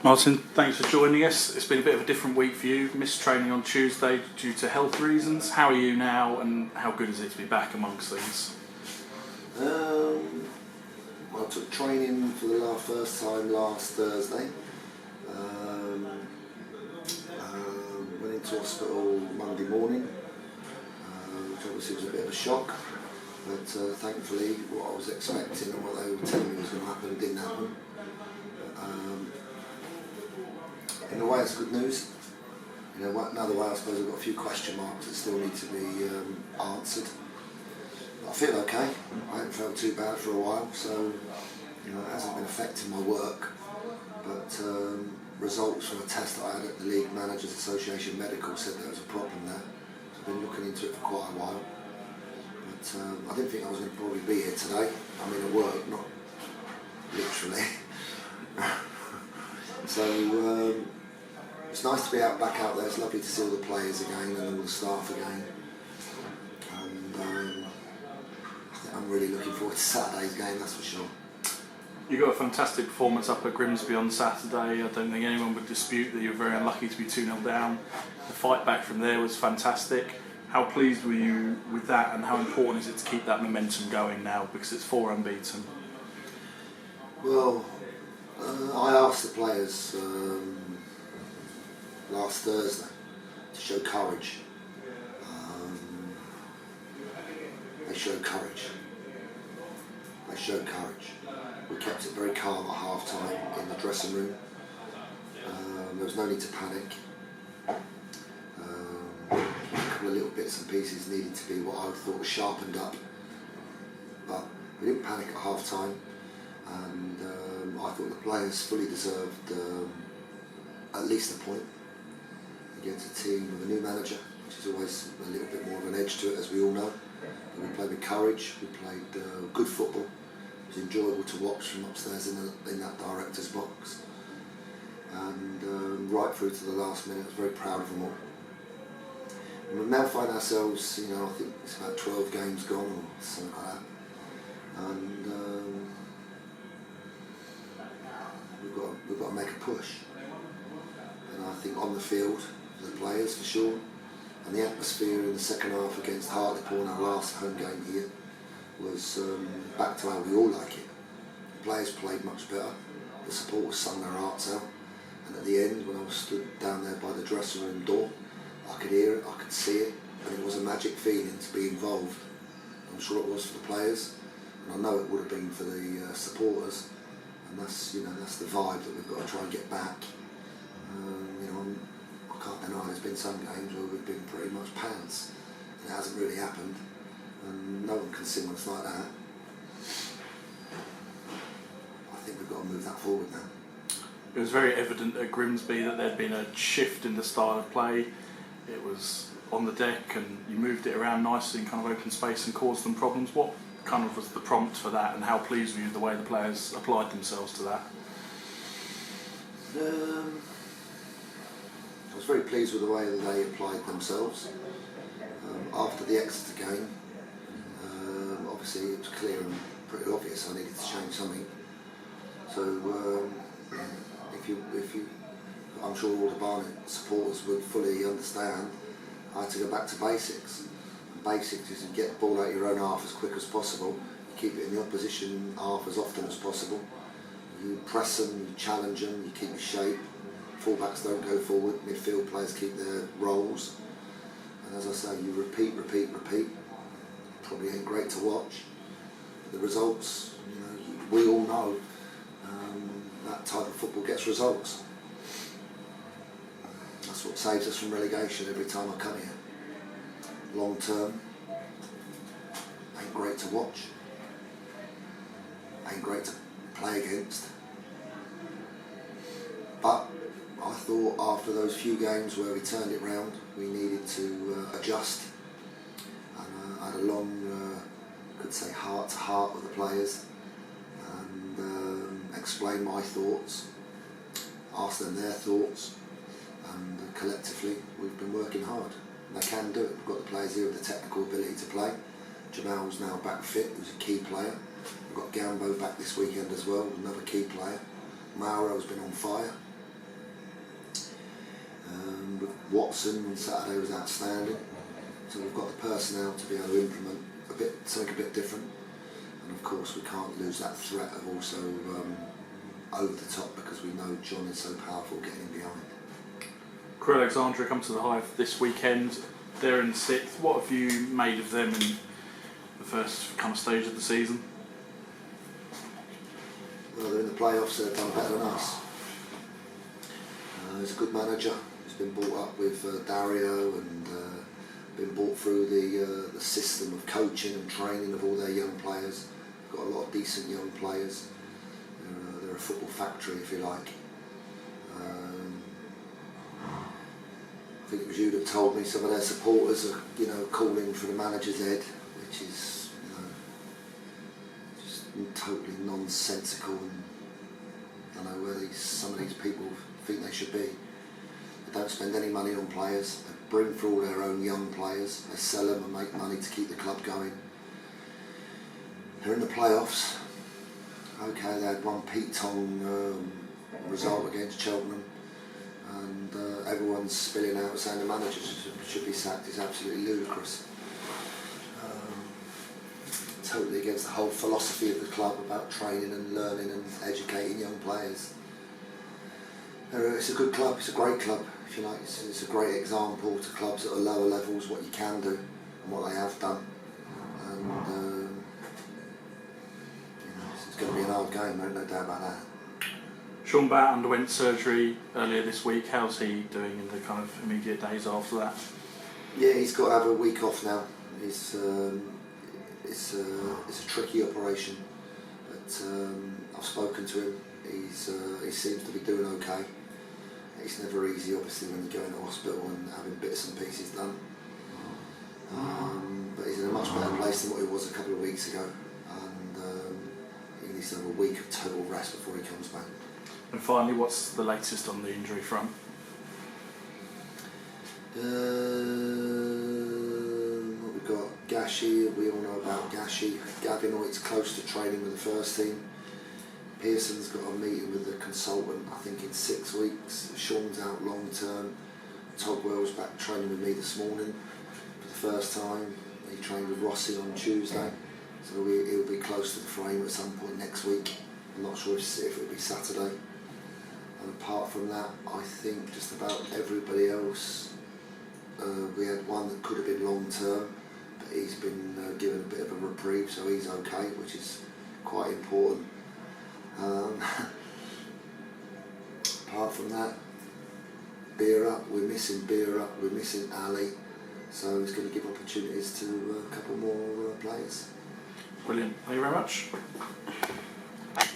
Martin, thanks for joining us. It's been a bit of a different week for you. Missed training on Tuesday due to health reasons. How are you now, and how good is it to be back amongst things? I took training for the first time last Thursday. Went into hospital Monday morning, which obviously was a bit of a shock. But thankfully, what I was expecting and what they were telling me was going to happen didn't happen. In a way, it's good news. Another way, I suppose I've got a few question marks that still need to be answered. But I feel okay. I haven't felt too bad for a while, so it hasn't been affecting my work. But results from a test that I had at the League Managers Association Medical said there was a problem there. So I've been looking into it for quite a while. But I didn't think I was going to probably be here today. I mean, at work, not literally. So it's nice to be back out there. It's lovely to see all the players again and all the staff again. And I think I'm really looking forward to Saturday's game, that's for sure. You got a fantastic performance up at Grimsby on Saturday. I don't think anyone would dispute that you were very unlucky to be 2-0 down. The fight back from there was fantastic. How pleased were you with that, and how important is it to keep that momentum going now, because it's 4 unbeaten? Well, I asked the players last Thursday to show courage. They showed courage. They showed courage. We kept it very calm at half time in the dressing room. There was no need to panic. A couple of little bits and pieces needed to be what I thought was sharpened up. But we didn't panic at half time. And I thought the players fully deserved at least a point against a team with a new manager, which is always a little bit more of an edge to it, as we all know. And we played with courage, we played good football. It was enjoyable to watch from upstairs in that director's box. And right through to the last minute, I was very proud of them all. And we now find ourselves, I think it's about 12 games gone or something like that. And we've got to make a push. And I think on the field, the players for sure, and the atmosphere in the second half against Hartlepool, our last home game here, was back to how we all like it. The players played much better, the supporters sung their hearts out, and at the end, when I was stood down there by the dressing room door, I could hear it, I could see it, and it was a magic feeling to be involved. I'm sure it was for the players, and I know it would have been for the supporters. And that's the vibe that we've got to try and get back. I can't deny there's been some games where we've been pretty much pants, and it hasn't really happened. And no one can sing when it's like that. I think we've got to move that forward now. It was very evident at Grimsby that there'd been a shift in the style of play. It was on the deck, and you moved it around nicely in kind of open space and caused them problems. What kind of was the prompt for that, and how pleased were you with the way the players applied themselves to that? I was very pleased with the way that they applied themselves. After the Exeter game, obviously it was clear and pretty obvious I needed to change something. So I'm sure all the Barnet supporters would fully understand, I had to go back to basics. Basics is to get the ball out your own half as quick as possible. You keep it in the opposition half as often as possible. You press them, you challenge them, you keep your shape. Fullbacks don't go forward, midfield players keep their roles. And as I say, you repeat. Probably ain't great to watch. The results, we all know that type of football gets results. That's what saves us from relegation every time I come here. Long term, ain't great to watch, ain't great to play against. But I thought after those few games where we turned it round, we needed to adjust. And I had a long, could say heart to heart with the players, and explain my thoughts, ask them their thoughts, and collectively we've been working hard. They can do it. We've got the players here with the technical ability to play. Jamal's now back fit, who's a key player. We've got Gambo back this weekend as well, another key player. Mauro's been on fire. With Watson on Saturday was outstanding. So we've got the personnel to be able to implement something a bit different. And of course we can't lose that threat of also over the top, because we know John is so powerful getting in behind. Crewe Alexandra come to the Hive this weekend. They're in 6th. What have you made of them in the first kind of stage of the season? Well, they're in the playoffs, they've done better than us. He's a good manager. He's been brought up with Dario and been brought through the system of coaching and training of all their young players. They've got a lot of decent young players. They're a football factory, if you like. I think it was you that told me some of their supporters are, calling for the manager's head, which is, just totally nonsensical, and I don't know where some of these people think they should be. They don't spend any money on players. They bring through all their own young players. They sell them and make money to keep the club going. They're in the playoffs. Okay, they had one Pete Tong result against Cheltenham, and everyone's spilling out saying the manager should be sacked. It's absolutely ludicrous. Totally against the whole philosophy of the club about training and learning and educating young players. It's a good club, it's a great club, if you like. It's a great example to clubs at a lower levels what you can do and what they have done. And it's going to be an hard game, no doubt about that. Sean Maguire underwent surgery earlier this week. How's he doing in the kind of immediate days after that? Yeah, he's got to have a week off now. It's a tricky operation, but I've spoken to him. He seems to be doing okay. It's never easy, obviously, when you go into hospital and having bits and pieces done. But he's in a much better place than what he was a couple of weeks ago, and he needs to have a week of total rest before he comes back. And finally, what's the latest on the injury front? What we've got, Gashi, we all know about Gashi. Gavinoit's close to training with the first team. Pearson's got a meeting with the consultant, I think in 6 weeks. Sean's out long term. Togwell's back training with me this morning for the first time. He trained with Rossi on Tuesday, so he'll be close to the frame at some point next week. I'm not sure if it'll be Saturday. And apart from that, I think just about everybody else. We had one that could have been long term, but he's been given a bit of a reprieve, so he's okay, which is quite important. Apart from that, Beera, we're missing Beera, we're missing Ali, so it's going to give opportunities to a couple more players. Brilliant. Thank you very much.